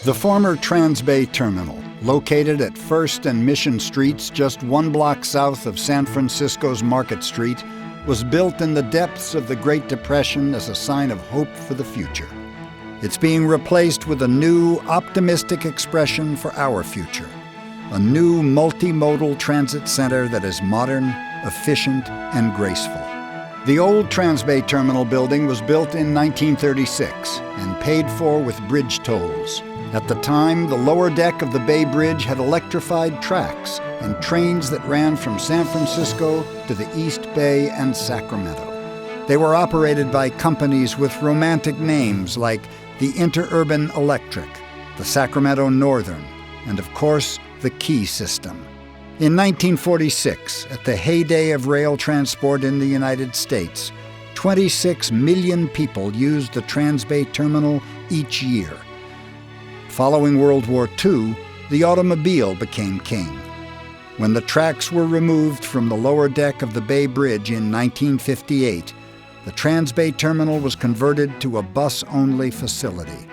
The former Transbay terminal, located at 1st and Mission Streets just 1 block south of San Francisco's Market Street, was built in the depths of the Great Depression as a sign of hope for the future. It's being replaced with a new, optimistic expression for our future, a new multimodal transit center that is modern, efficient, and graceful. The old Transbay Terminal building was built in 1936 and paid for with bridge tolls. At the time, the lower deck of the Bay Bridge had electrified tracks and trains that ran from San Francisco to the East Bay and Sacramento. They were operated by companies with romantic names like the Interurban Electric, the Sacramento Northern, and of course, the Key System. In 1946, at the heyday of rail transport in the United States, 26 million people used the Transbay Terminal each year. Following World War II, the automobile became king. When the tracks were removed from the lower deck of the Bay Bridge in 1958, the Transbay Terminal was converted to a bus-only facility.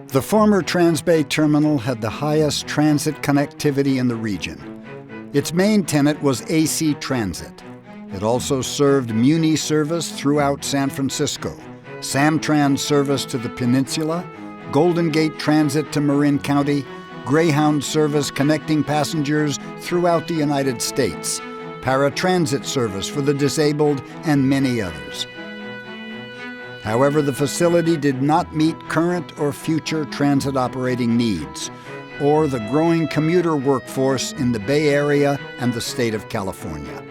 The former Transbay Terminal had the highest transit connectivity in the region. Its main tenant was AC Transit. It also served Muni service throughout San Francisco, Samtrans service to the peninsula, Golden Gate Transit to Marin County, Greyhound service connecting passengers throughout the United States, paratransit service for the disabled, and many others. However, the facility did not meet current or future transit operating needs, or the growing commuter workforce in the Bay Area and the state of California.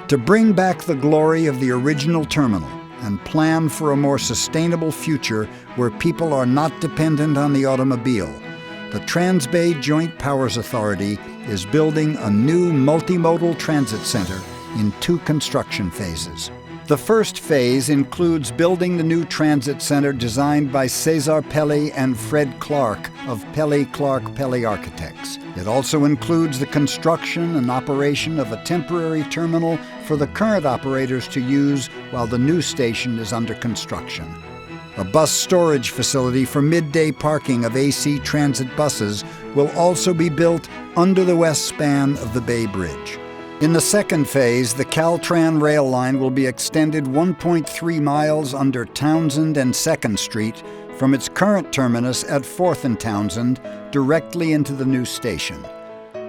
To bring back the glory of the original terminal and plan for a more sustainable future where people are not dependent on the automobile, the Transbay Joint Powers Authority is building a new multimodal transit center in 2 construction phases. The first phase includes building the new transit center designed by Cesar Pelli and Fred Clark of Pelli Clark Pelli Architects. It also includes the construction and operation of a temporary terminal for the current operators to use while the new station is under construction. A bus storage facility for midday parking of AC Transit buses will also be built under the west span of the Bay Bridge. In the second phase, the Caltran rail line will be extended 1.3 miles under Townsend and 2nd Street from its current terminus at 4th and Townsend directly into the new station.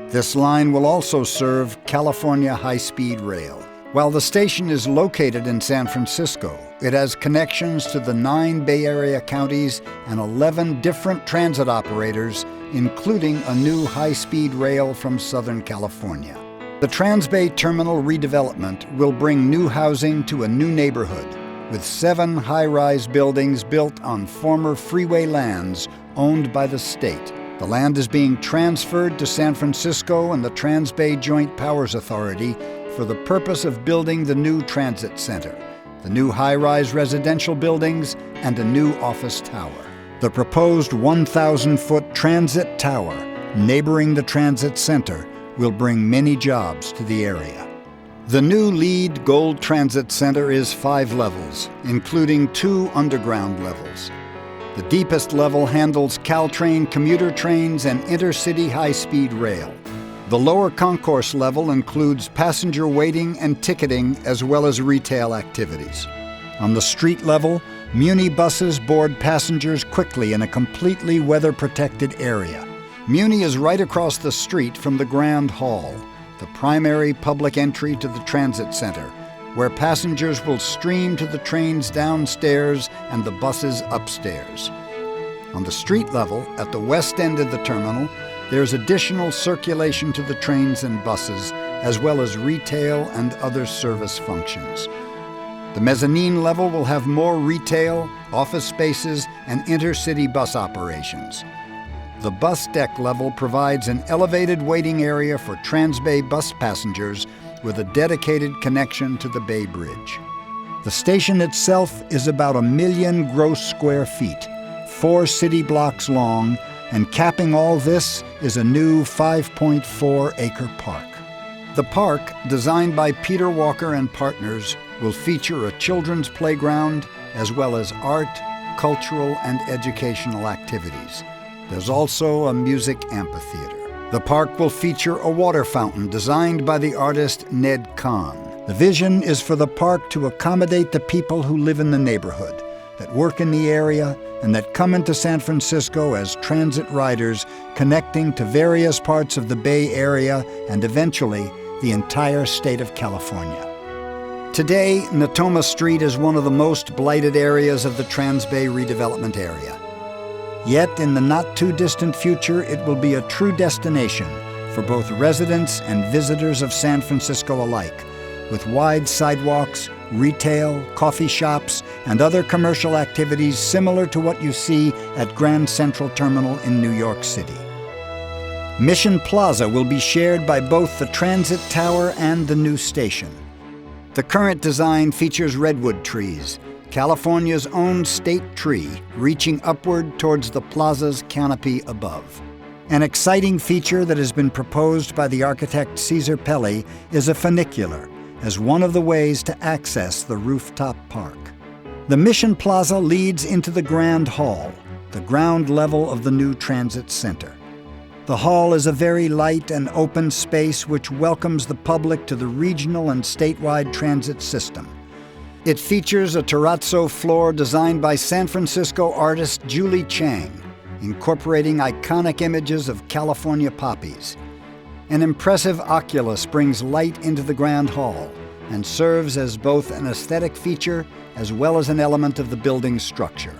This line will also serve California High-Speed Rail. While the station is located in San Francisco, it has connections to the 9 Bay Area counties and 11 different transit operators, including a new high-speed rail from Southern California. The Transbay Terminal redevelopment will bring new housing to a new neighborhood, with 7 high-rise buildings built on former freeway lands owned by the state. The land is being transferred to San Francisco and the Transbay Joint Powers Authority for the purpose of building the new transit center, the new high-rise residential buildings, and a new office tower. The proposed 1,000-foot transit tower neighboring the transit center will bring many jobs to the area. The new LEED Gold Transit Center is 5 levels, including 2 underground levels. The deepest level handles Caltrain commuter trains and intercity high-speed rail. The lower concourse level includes passenger waiting and ticketing as well as retail activities. On the street level, Muni buses board passengers quickly in a completely weather-protected area. Muni is right across the street from the Grand Hall, the primary public entry to the transit center, where passengers will stream to the trains downstairs and the buses upstairs. On the street level, at the west end of the terminal, there's additional circulation to the trains and buses, as well as retail and other service functions. The mezzanine level will have more retail, office spaces, and intercity bus operations. The bus deck level provides an elevated waiting area for Transbay bus passengers with a dedicated connection to the Bay Bridge. The station itself is about 1 million gross square feet, 4 city blocks long, and capping all this is a new 5.4-acre park. The park, designed by Peter Walker and Partners, will feature a children's playground as well as art, cultural and educational activities. There's also a music amphitheater. The park will feature a water fountain designed by the artist Ned Kahn. The vision is for the park to accommodate the people who live in the neighborhood, that work in the area, and that come into San Francisco as transit riders, connecting to various parts of the Bay Area and eventually the entire state of California. Today, Natoma Street is one of the most blighted areas of the Transbay redevelopment area. Yet, in the not-too-distant future, it will be a true destination for both residents and visitors of San Francisco alike, with wide sidewalks, retail, coffee shops, and other commercial activities similar to what you see at Grand Central Terminal in New York City. Mission Plaza will be shared by both the transit tower and the new station. The current design features redwood trees, California's own state tree, reaching upward towards the plaza's canopy above. An exciting feature that has been proposed by the architect Cesar Pelli is a funicular, as one of the ways to access the rooftop park. The Mission Plaza leads into the Grand Hall, the ground level of the new transit center. The hall is a very light and open space which welcomes the public to the regional and statewide transit system. It features a terrazzo floor designed by San Francisco artist Julie Chang, incorporating iconic images of California poppies. An impressive oculus brings light into the Grand Hall and serves as both an aesthetic feature as well as an element of the building's structure.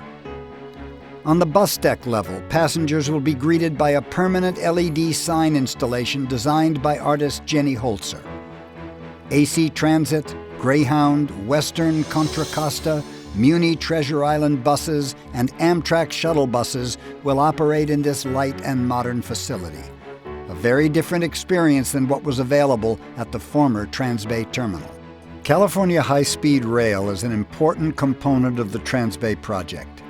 On the bus deck level, passengers will be greeted by a permanent LED sign installation designed by artist Jenny Holzer. AC Transit, Greyhound, Western Contra Costa, Muni Treasure Island buses, and Amtrak shuttle buses will operate in this light and modern facility. A very different experience than what was available at the former Transbay terminal. California High-Speed Rail is an important component of the Transbay project.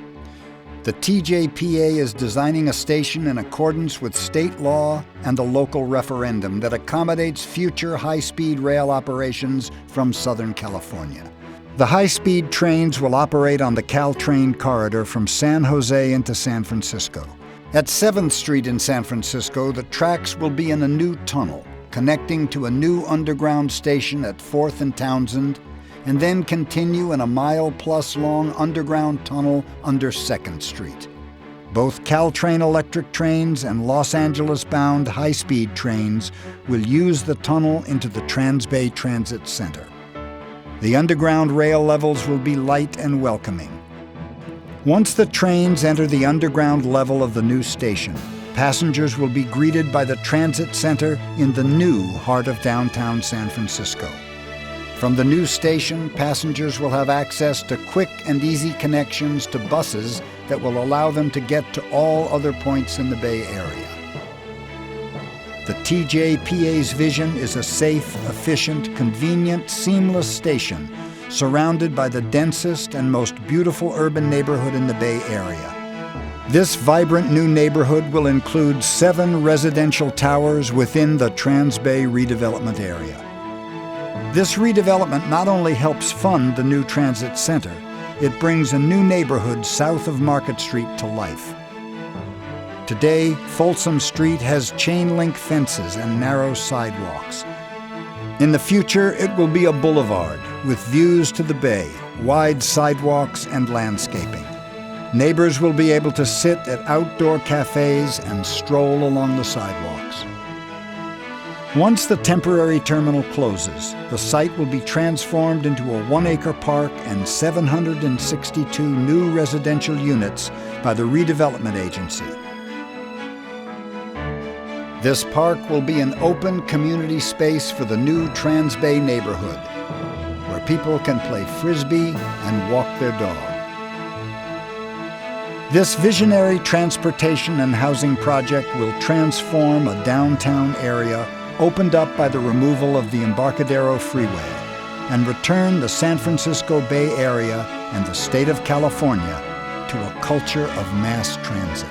The TJPA is designing a station in accordance with state law and a local referendum that accommodates future high-speed rail operations from Southern California. The high-speed trains will operate on the Caltrain corridor from San Jose into San Francisco. At 7th Street in San Francisco, the tracks will be in a new tunnel, connecting to a new underground station at 4th and Townsend, and then continue in a mile-plus long underground tunnel under 2nd Street. Both Caltrain electric trains and Los Angeles-bound high-speed trains will use the tunnel into the Transbay Transit Center. The underground rail levels will be light and welcoming. Once the trains enter the underground level of the new station, passengers will be greeted by the transit center in the new heart of downtown San Francisco. From the new station, passengers will have access to quick and easy connections to buses that will allow them to get to all other points in the Bay Area. The TJPA's vision is a safe, efficient, convenient, seamless station surrounded by the densest and most beautiful urban neighborhood in the Bay Area. This vibrant new neighborhood will include 7 residential towers within the Transbay redevelopment area. This redevelopment not only helps fund the new transit center, it brings a new neighborhood south of Market Street to life. Today, Folsom Street has chain-link fences and narrow sidewalks. In the future, it will be a boulevard with views to the bay, wide sidewalks, and landscaping. Neighbors will be able to sit at outdoor cafes and stroll along the sidewalks. Once the temporary terminal closes, the site will be transformed into a 1-acre park and 762 new residential units by the redevelopment agency. This park will be an open community space for the new Transbay neighborhood, where people can play frisbee and walk their dog. This visionary transportation and housing project will transform a downtown area opened up by the removal of the Embarcadero Freeway and return the San Francisco Bay Area and the state of California to a culture of mass transit.